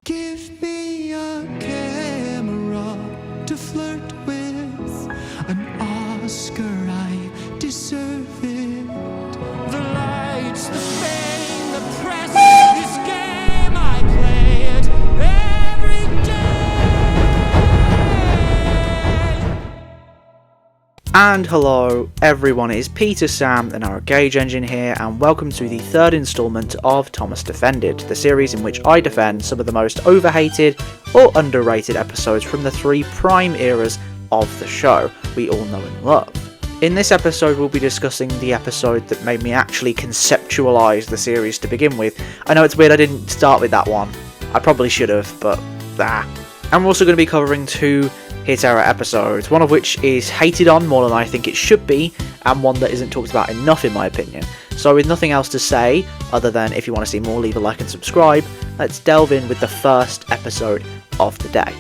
Give me a camera to flirt with, an Oscar, I deserve it. The lights, the fame, the press, this game I play it every day. And hello everyone, it's Peter, Sam and our Gauge Engine here, and welcome to the third instalment of Thomas Defended, the series in which I defend some of the most overhated or underrated episodes from the three prime eras of the show we all know and love. In this episode we'll be discussing the episode that made me actually conceptualise the series to begin with. I know it's weird I didn't start with that one, I probably should have, but And we're also going to be covering two Hit Era episodes, one of which is hated on more than I think it should be, and one that isn't talked about enough in my opinion. So with nothing else to say, other than if you want to see more, leave a like and subscribe, let's delve in with the first episode of the day.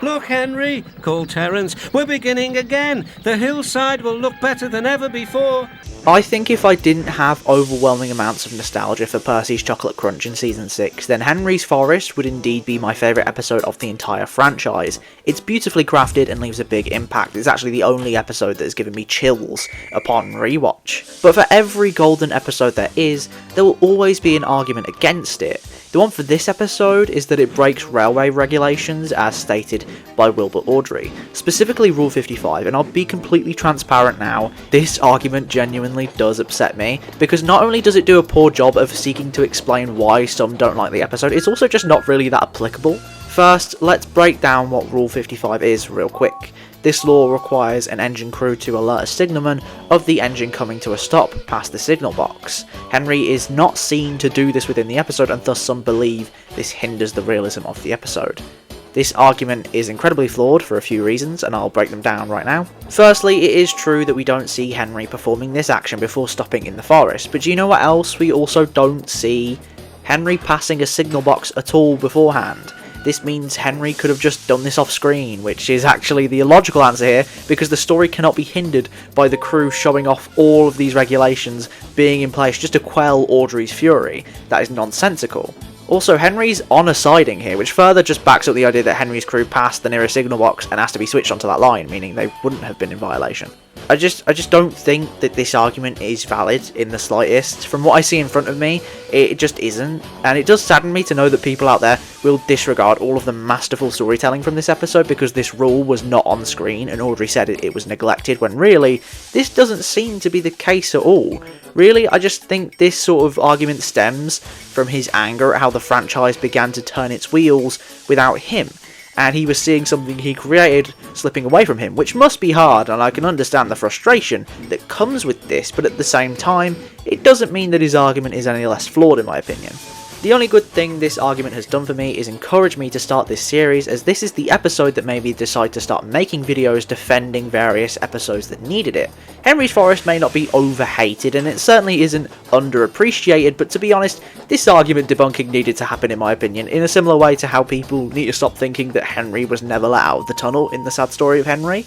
Look, Henry, called Terence, we're beginning again. The hillside will look better than ever before. I think if I didn't have overwhelming amounts of nostalgia for Percy's Chocolate Crunch in Season 6, then Henry's Forest would indeed be my favourite episode of the entire franchise. It's beautifully crafted and leaves a big impact. It's actually the only episode that has given me chills upon rewatch. But for every golden episode there is, there will always be an argument against it. The one for this episode is that it breaks railway regulations as stated by Wilbur Awdry, specifically Rule 55, and I'll be completely transparent now, this argument genuinely does upset me, because not only does it do a poor job of seeking to explain why some don't like the episode, it's also just not really that applicable. First, let's break down what Rule 55 is real quick. This law requires an engine crew to alert a signalman of the engine coming to a stop past the signal box. Henry is not seen to do this within the episode, and thus some believe this hinders the realism of the episode. This argument is incredibly flawed for a few reasons, and I'll break them down right now. Firstly, it is true that we don't see Henry performing this action before stopping in the forest, but do you know what else we also don't see? Henry passing a signal box at all beforehand. This means Henry could have just done this off screen, which is actually the illogical answer here, because the story cannot be hindered by the crew showing off all of these regulations being in place just to quell Awdry's fury. That is nonsensical. Also, Henry's on a siding here, which further just backs up the idea that Henry's crew passed the nearest signal box and has to be switched onto that line, meaning they wouldn't have been in violation. I just don't think that this argument is valid in the slightest. From what I see in front of me, it just isn't, and it does sadden me to know that people out there will disregard all of the masterful storytelling from this episode because this rule was not on screen and Awdry said it was neglected, when really, this doesn't seem to be the case at all. Really, I just think this sort of argument stems from his anger at how the franchise began to turn its wheels without him, and he was seeing something he created slipping away from him, which must be hard, and I can understand the frustration that comes with this, but at the same time, it doesn't mean that his argument is any less flawed in my opinion. The only good thing this argument has done for me is encourage me to start this series, as this is the episode that made me decide to start making videos defending various episodes that needed it. Henry's Forest may not be overhated, and it certainly isn't underappreciated, but to be honest, this argument debunking needed to happen in my opinion, in a similar way to how people need to stop thinking that Henry was never let out of the tunnel in the sad story of Henry.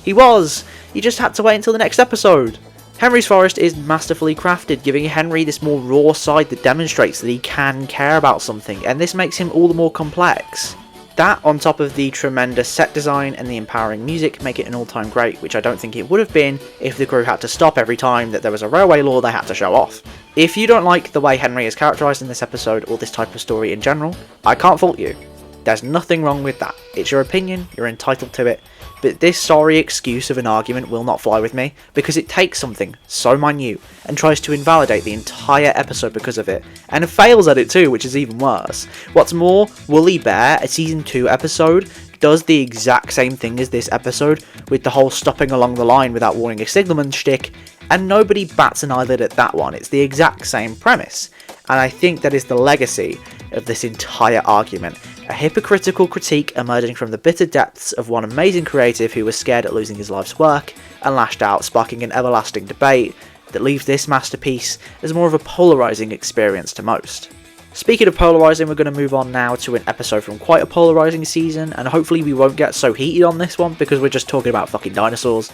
He was! You just had to wait until the next episode. Henry's Forest is masterfully crafted, giving Henry this more raw side that demonstrates that he can care about something, and this makes him all the more complex. That, on top of the tremendous set design and the empowering music, make it an all-time great, which I don't think it would have been if the crew had to stop every time that there was a railway law they had to show off. If you don't like the way Henry is characterised in this episode, or this type of story in general, I can't fault you. There's nothing wrong with that. It's your opinion, you're entitled to it, but this sorry excuse of an argument will not fly with me, because it takes something so minute and tries to invalidate the entire episode because of it, and it fails at it too, which is even worse. What's more, Woolly Bear, a Season 2 episode, does the exact same thing as this episode, with the whole stopping along the line without warning a signalman shtick, and nobody bats an eyelid at that one. It's the exact same premise, and I think that is the legacy of this entire argument. A hypocritical critique emerging from the bitter depths of one amazing creative who was scared at losing his life's work and lashed out, sparking an everlasting debate that leaves this masterpiece as more of a polarising experience to most. Speaking of polarising, we're going to move on now to an episode from quite a polarising season, and hopefully we won't get so heated on this one because we're just talking about fucking dinosaurs.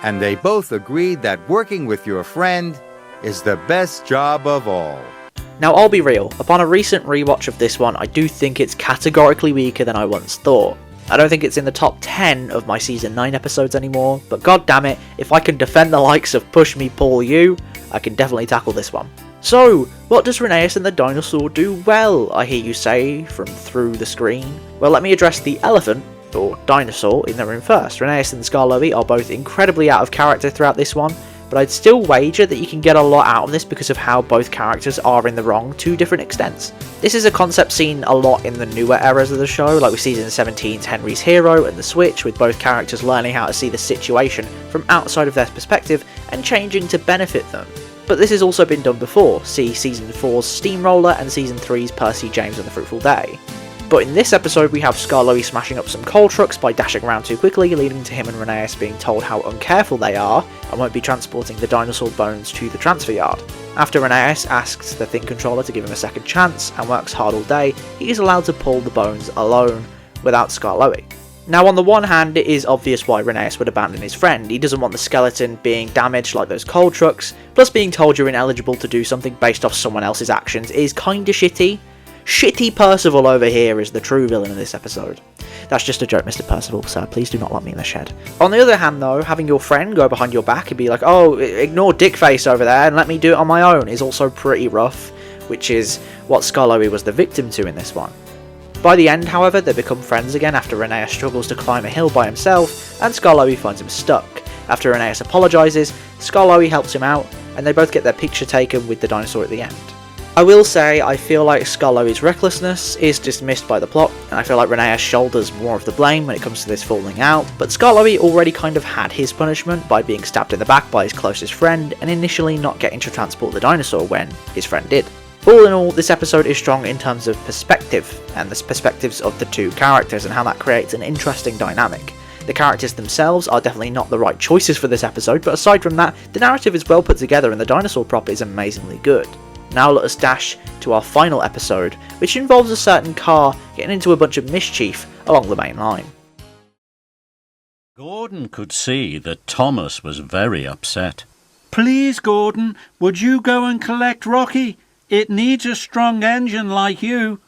And they both agreed that working with your friend is the best job of all. Now I'll be real, upon a recent rewatch of this one, I do think it's categorically weaker than I once thought. I don't think it's in the top 10 of my season 9 episodes anymore, but god damn it, if I can defend the likes of Push Me Pull You, I can definitely tackle this one. So, what does Rheneas and the dinosaur do well, I hear you say from through the screen? Well, let me address the elephant, or dinosaur, in the room first. Rheneas and Skarloey are both incredibly out of character throughout this one, but I'd still wager that you can get a lot out of this because of how both characters are in the wrong to different extents. This is a concept seen a lot in the newer eras of the show, like with season 17's Henry's Hero and The Switch, with both characters learning how to see the situation from outside of their perspective and changing to benefit them. But this has also been done before, see season 4's Steamroller and season 3's Percy James and the Fruitful Day. But in this episode we have Skarloey smashing up some coal trucks by dashing around too quickly, leading to him and Rheneas being told how uncareful they are and won't be transporting the dinosaur bones to the transfer yard. After Rheneas asks the Think Controller to give him a second chance and works hard all day, he is allowed to pull the bones alone, without Skarloey. Now on the one hand, it is obvious why Rheneas would abandon his friend. He doesn't want the skeleton being damaged like those coal trucks, plus being told you're ineligible to do something based off someone else's actions is kinda shitty. Shitty Percival over here is the true villain of this episode. That's just a joke, Mr. Percival, sir. Please do not lock me in the shed. On the other hand, though, having your friend go behind your back and be like, oh, ignore Dickface over there and let me do it on my own is also pretty rough, which is what Skarloey was the victim to in this one. By the end, however, they become friends again after Rheneas struggles to climb a hill by himself and Skarloey finds him stuck. After Rheneas apologises, Skarloey helps him out and they both get their picture taken with the dinosaur at the end. I will say, I feel like Skarloey's recklessness is dismissed by the plot, and I feel like Rheneas shoulders more of the blame when it comes to this falling out, but Skarloey already kind of had his punishment by being stabbed in the back by his closest friend, and initially not getting to transport the dinosaur when his friend did. All in all, this episode is strong in terms of perspective, and the perspectives of the two characters, and how that creates an interesting dynamic. The characters themselves are definitely not the right choices for this episode, but aside from that, the narrative is well put together and the dinosaur prop is amazingly good. Now let us dash to our final episode, which involves a certain car getting into a bunch of mischief along the main line. Gordon could see that Thomas was very upset. "Please, Gordon, would you go and collect Rocky? It needs a strong engine like you."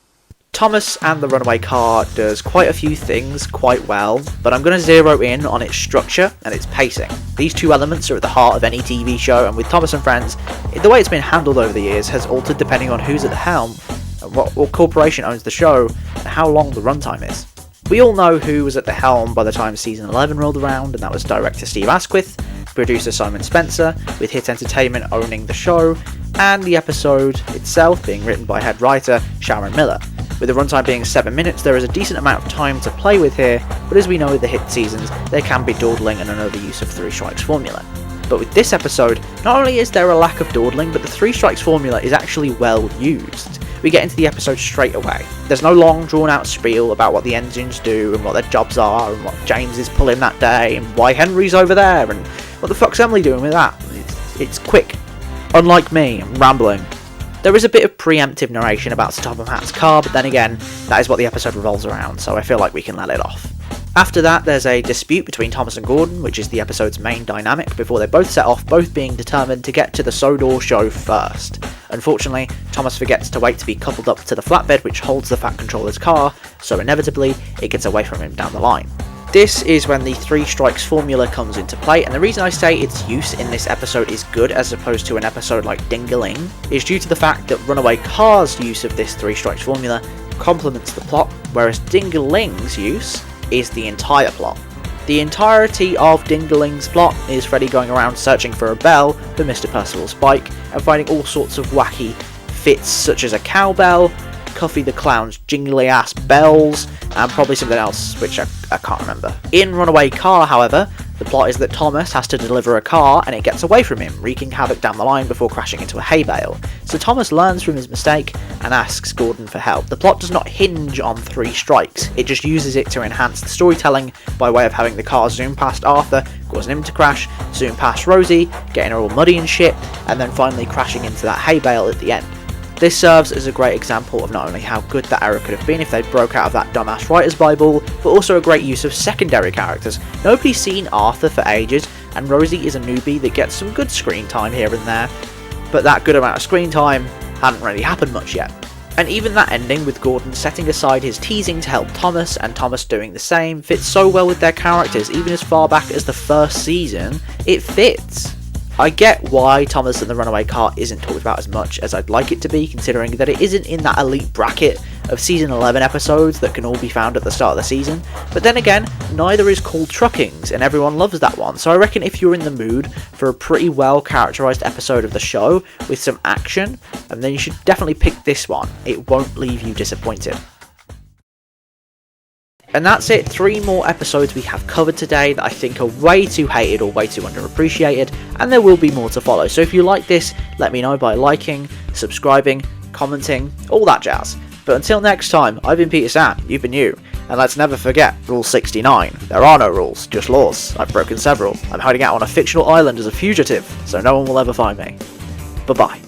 Thomas and the runaway car does quite a few things quite well, but I'm going to zero in on its structure and its pacing. These two elements are at the heart of any TV show, and with Thomas and Friends, the way it's been handled over the years has altered depending on who's at the helm, and what corporation owns the show, and how long the runtime is. We all know who was at the helm by the time season 11 rolled around, and that was director Steve Asquith, producer Simon Spencer, with Hit Entertainment owning the show, and the episode itself being written by head writer Sharon Miller. With the runtime being 7 minutes, there is a decent amount of time to play with here, but as we know with the hit seasons, there can be dawdling and an overuse of 3 strikes formula. But with this episode, not only is there a lack of dawdling, but the 3 strikes formula is actually well used. We get into the episode straight away. There's no long drawn out spiel about what the engines do and what their jobs are and what James is pulling that day and why Henry's over there and what the fuck's Emily doing with that. It's quick. Unlike me, I'm rambling. There is a bit of preemptive narration about Sir Topham Hatt's car, but then again, that is what the episode revolves around, so I feel like we can let it off. After that, there's a dispute between Thomas and Gordon, which is the episode's main dynamic, before they both set off, both being determined to get to the Sodor show first. Unfortunately, Thomas forgets to wait to be coupled up to the flatbed which holds the Fat Controller's car, so inevitably, it gets away from him down the line. This is when the 3 strikes formula comes into play, and the reason I say its use in this episode is good as opposed to an episode like Ding-a-Ling is due to the fact that Runaway Car's use of this 3 strikes formula complements the plot, whereas Ding-a-Ling's use is the entire plot. The entirety of Ding-a-Ling's plot is Freddy going around searching for a bell for Mr. Percival's bike and finding all sorts of wacky fits such as a cowbell, Cuffy the Clown's jingly ass bells, and probably something else which I can't remember. In Runaway Car, however, the plot is that Thomas has to deliver a car and it gets away from him, wreaking havoc down the line before crashing into a hay bale. So Thomas learns from his mistake and asks Gordon for help. The plot does not hinge on 3 strikes, it just uses it to enhance the storytelling by way of having the car zoom past Arthur, causing him to crash, zoom past Rosie, getting her all muddy and shit, and then finally crashing into that hay bale at the end. This serves as a great example of not only how good that era could have been if they broke out of that dumbass writer's bible, but also a great use of secondary characters. Nobody's seen Arthur for ages, and Rosie is a newbie that gets some good screen time here and there, but that good amount of screen time hadn't really happened much yet. And even that ending with Gordon setting aside his teasing to help Thomas and Thomas doing the same fits so well with their characters. Even as far back as the first season, it fits. I get why Thomas and the runaway car isn't talked about as much as I'd like it to be, considering that it isn't in that elite bracket of season 11 episodes that can all be found at the start of the season, but then again, neither is called Truckings, and everyone loves that one, so I reckon if you're in the mood for a pretty well characterised episode of the show with some action, then you should definitely pick this one. It won't leave you disappointed. And that's it, 3 more episodes we have covered today that I think are way too hated or way too underappreciated, and there will be more to follow. So if you like this, let me know by liking, subscribing, commenting, all that jazz. But until next time, I've been Peter Sam, you've been you, and let's never forget Rule 69. There are no rules, just laws. I've broken several. I'm hiding out on a fictional island as a fugitive, so no one will ever find me. Bye-bye.